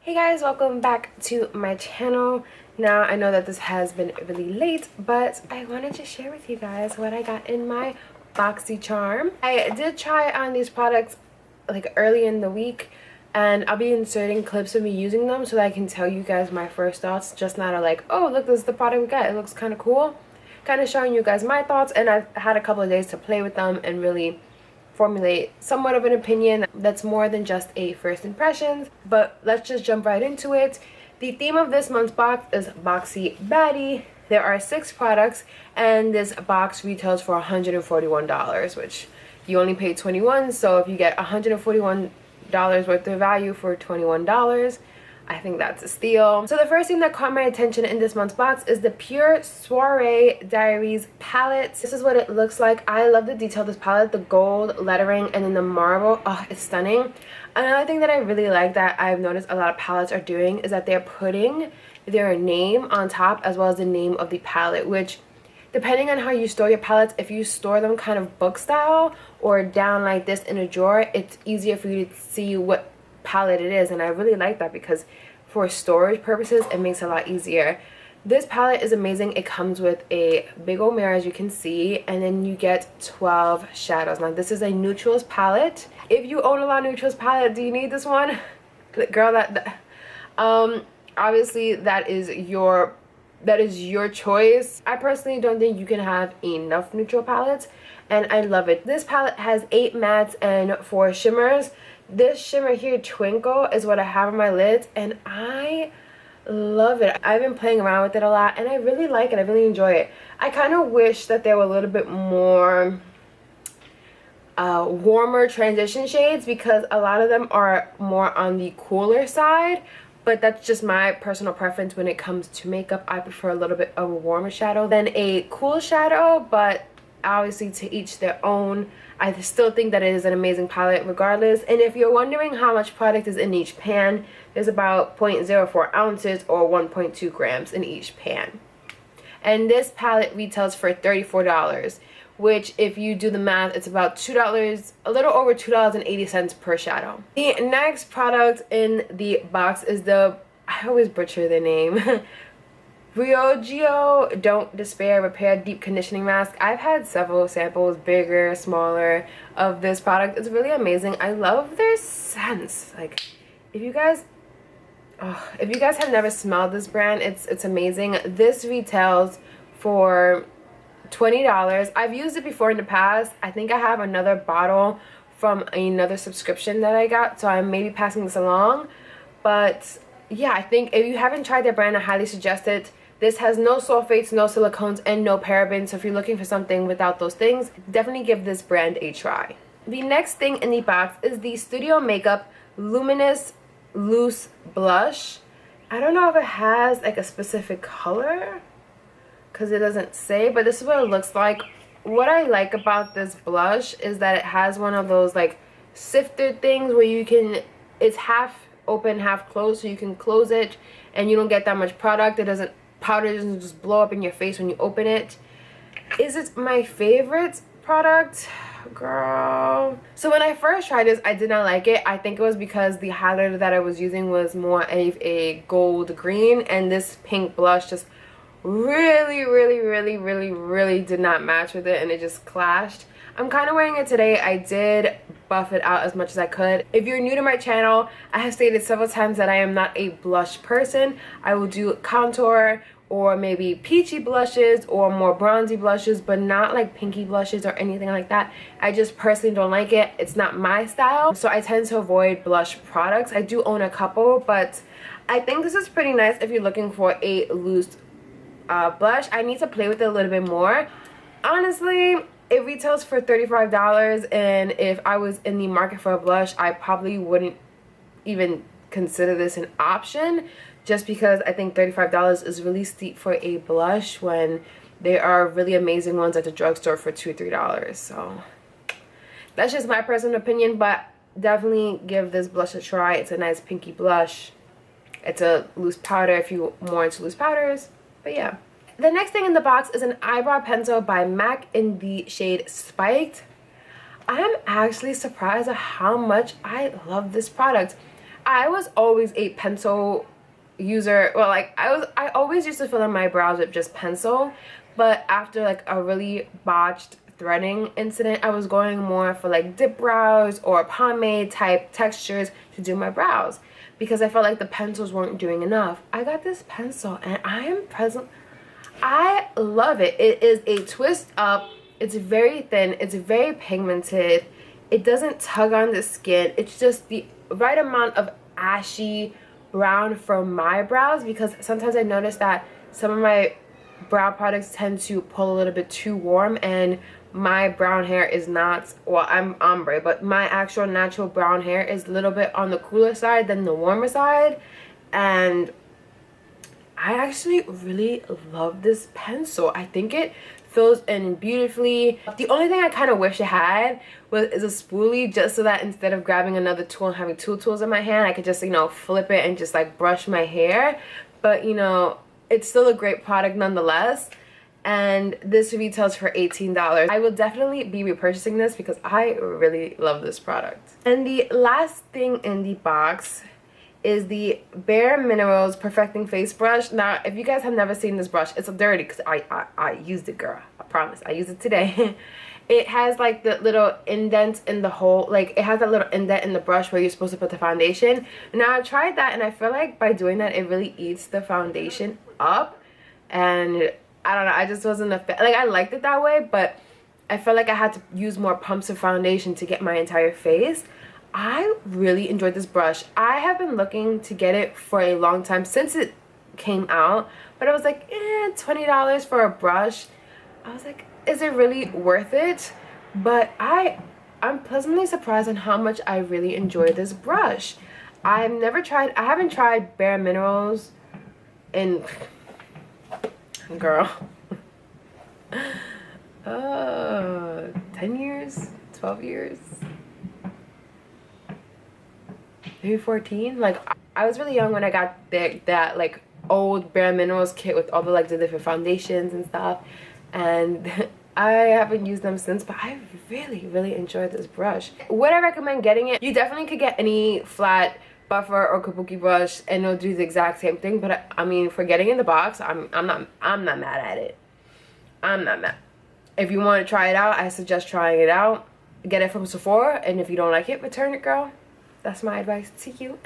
Hey guys, welcome back to my channel. Now I know that this has been really late, but I wanted to share with you guys what I got in my Boxycharm. I did try on these products like early in the week, and I'll be inserting clips of me using them so that I can tell you guys my first thoughts, just not like, oh look, this is the product we got, it looks kind of cool. Kind of showing you guys my thoughts, and I've had a couple of days to play with them and really formulate somewhat of an opinion that's more than just a first impressions. But let's just jump right into it. The theme of this month's box is Boxy Baddie. There are 6 products, and this box retails for $141, which you only paid $21. So if you get $141 worth of value for $21, I think that's a steal. So the first thing that caught my attention in this month's box is the Pure Soiree Diaries palette. This is what it looks like. I love the detail of this palette, the gold lettering and then the marble. Oh, it's stunning. Another thing that I really like that I've noticed a lot of palettes are doing is that they're putting their name on top as well as the name of the palette, which depending on how you store your palettes, if you store them kind of book style or down like this in a drawer, it's easier for you to see what palette it is, and I really like that because for storage purposes it makes it a lot easier. This palette is amazing. It comes with a big old mirror, as you can see, and then you get 12 shadows. Now this is a neutrals palette. If you own a lot of neutrals palette, do you need this one? Girl, obviously that is your choice. I personally don't think you can have enough neutral palettes, and I love it. This palette has 8 mattes and 4 shimmers. This shimmer here, Twinkle, is what I have on my lids, and I love it. I've been playing around with it a lot, and I really like it. I really enjoy it. I kind of wish that there were a little bit more warmer transition shades, because a lot of them are more on the cooler side, but that's just my personal preference. When it comes to makeup, I prefer a little bit of a warmer shadow than a cool shadow, but obviously to each their own. I still think that it is an amazing palette regardless. And if you're wondering how much product is in each pan, there's about 0.04 ounces or 1.2 grams in each pan. And this palette retails for $34, which if you do the math, it's about $2, a little over $2.80 per shadow. The next product in the box is the, I always butcher the name, Ryojio Don't Despair Repair Deep Conditioning Mask. I've had several samples, bigger, smaller, of this product. It's really amazing. I love their scents. Like, if you guys have never smelled this brand, it's amazing. This retails for $20. I've used it before in the past. I think I have another bottle from another subscription that I got, so I may be passing this along. But yeah, I think if you haven't tried their brand, I highly suggest it. This has no sulfates, no silicones, and no parabens. So if you're looking for something without those things, definitely give this brand a try. The next thing in the box is the Studio Makeup Luminous Loose Blush. I don't know if it has like a specific color, because it doesn't say, but this is what it looks like. What I like about this blush is that it has one of those like sifter things where you can, it's half open, half closed, so you can close it and you don't get that much product. Powder doesn't just blow up in your face when you open it. Is it my favorite product? Girl. So when I first tried this, I did not like it. I think it was because the highlighter that I was using was more of a gold green, and this pink blush just really did not match with it, and it just clashed. I'm kind of wearing it today. I did buff it out as much as I could. If you're new to my channel, I have stated several times that I am not a blush person. I will do contour or maybe peachy blushes or more bronzy blushes, but not like pinky blushes or anything like that. I just personally don't like it. It's not my style, so I tend to avoid blush products. I do own a couple, but I think this is pretty nice if you're looking for a loose blush. I need to play with it a little bit more. Honestly, it retails for $35, and if I was in the market for a blush, I probably wouldn't even consider this an option, just because I think $35 is really steep for a blush when there are really amazing ones at the drugstore for $2 or $3. So that's just my personal opinion, but definitely give this blush a try. It's a nice pinky blush. It's a loose powder if you're more into loose powders, but yeah. The next thing in the box is an eyebrow pencil by MAC in the shade Spiked. I'm actually surprised at how much I love this product. I was always a pencil user. Well, like I always used to fill in my brows with just pencil, but after like a really botched threading incident, I was going more for like dip brows or pomade type textures to do my brows because I felt like the pencils weren't doing enough. I got this pencil and I love it. It is a twist up. It's very thin. It's very pigmented. It doesn't tug on the skin. It's just the right amount of ashy brown for my brows, because sometimes I notice that some of my brow products tend to pull a little bit too warm, and my brown hair is not, well, I'm ombre, but my actual natural brown hair is a little bit on the cooler side than the warmer side. And I actually really love this pencil. I think it fills in beautifully. The only thing I kind of wish it had is a spoolie, just so that instead of grabbing another tool and having two tools in my hand, I could just, you know, flip it and just like brush my hair. But, you know, it's still a great product nonetheless. And this retails for $18. I will definitely be repurchasing this because I really love this product. And the last thing in the box is the Bare Minerals Perfecting Face Brush. Now, if you guys have never seen this brush, it's dirty because I used it, girl. I promise. I used it today. It has like the little indent in the hole. Like, it has that little indent in the brush where you're supposed to put the foundation. Now, I tried that, and I feel like by doing that, it really eats the foundation up. And I don't know. I just wasn't a fan. Like, I liked it that way, but I felt like I had to use more pumps of foundation to get my entire face. I really enjoyed this brush. I have been looking to get it for a long time since it came out, but I was like, $20 for a brush. I was like, is it really worth it? But I'm pleasantly surprised on how much I really enjoy this brush. I haven't tried Bare Minerals in, girl, 10 years, 12 years. Maybe 14. Like, I was really young when I got that like old Bare Minerals kit with all the like the different foundations and stuff, and I haven't used them since, but I really enjoyed this brush. Would I recommend getting it? You definitely could get any flat buffer or kabuki brush and it'll do the exact same thing, but I mean, for getting in the box, I'm not mad at it. I'm not mad. If you want to try it out, I suggest trying it out. Get it from Sephora, and if you don't like it, return it, girl. That's my advice to you.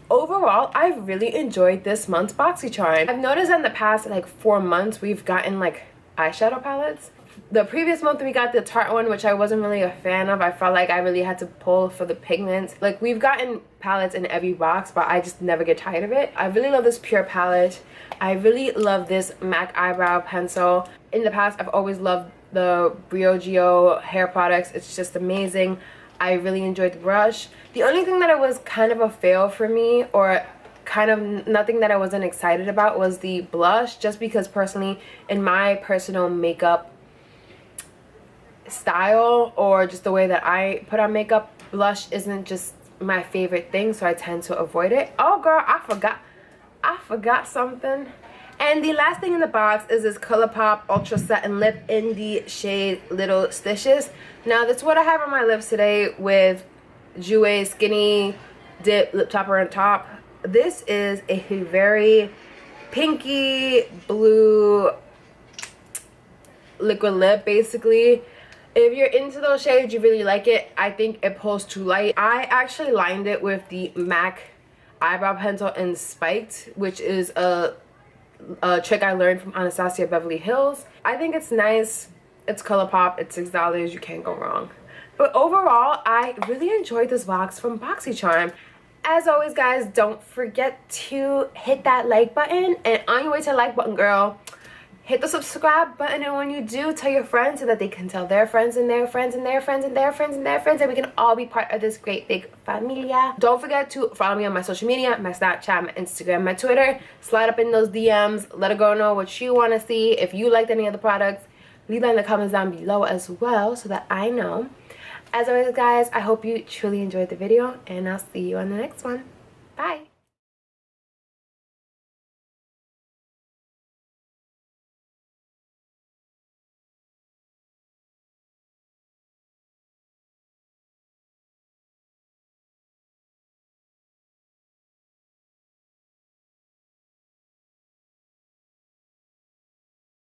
Overall, I've really enjoyed this month's Boxycharm. I've noticed in the past like 4 months we've gotten like eyeshadow palettes. The previous month we got the Tarte one, which I wasn't really a fan of. I felt like I really had to pull for the pigments. Like, we've gotten palettes in every box, but I just never get tired of it. I really love this Pure palette. I really love this MAC eyebrow pencil. In the past, I've always loved the Briogeo hair products. It's just amazing. I really enjoyed the brush. The only thing that it was kind of a fail for me, or kind of nothing that I wasn't excited about, was the blush, just because personally, in my personal makeup style, or just the way that I put on makeup, blush isn't just my favorite thing, so I tend to avoid it. Oh girl, I forgot something. And the last thing in the box is this ColourPop Ultra Satin Lip in the shade Little Stitches. Now, that's what I have on my lips today with Jouer Skinny Dip Lip Topper on top. This is a very pinky blue liquid lip, basically. If you're into those shades, you really like it. I think it pulls too light. I actually lined it with the MAC Eyebrow Pencil in Spiked, which is a trick I learned from Anastasia Beverly Hills. I think it's nice. It's ColourPop. It's $6. You can't go wrong. But overall, I really enjoyed this box from Boxycharm. As always, guys, don't forget to hit that like button. And on your way to the like button, girl, hit the subscribe button. And when you do, tell your friends so that they can tell their friends and their friends and their friends and their friends and their friends, and we can all be part of this great big familia. Don't forget to follow me on my social media, my Snapchat, my Instagram, my Twitter. Slide up in those DMs. Let a girl know what you want to see. If you liked any of the products, leave that in the comments down below as well so that I know. As always, guys, I hope you truly enjoyed the video, and I'll see you on the next one. Bye.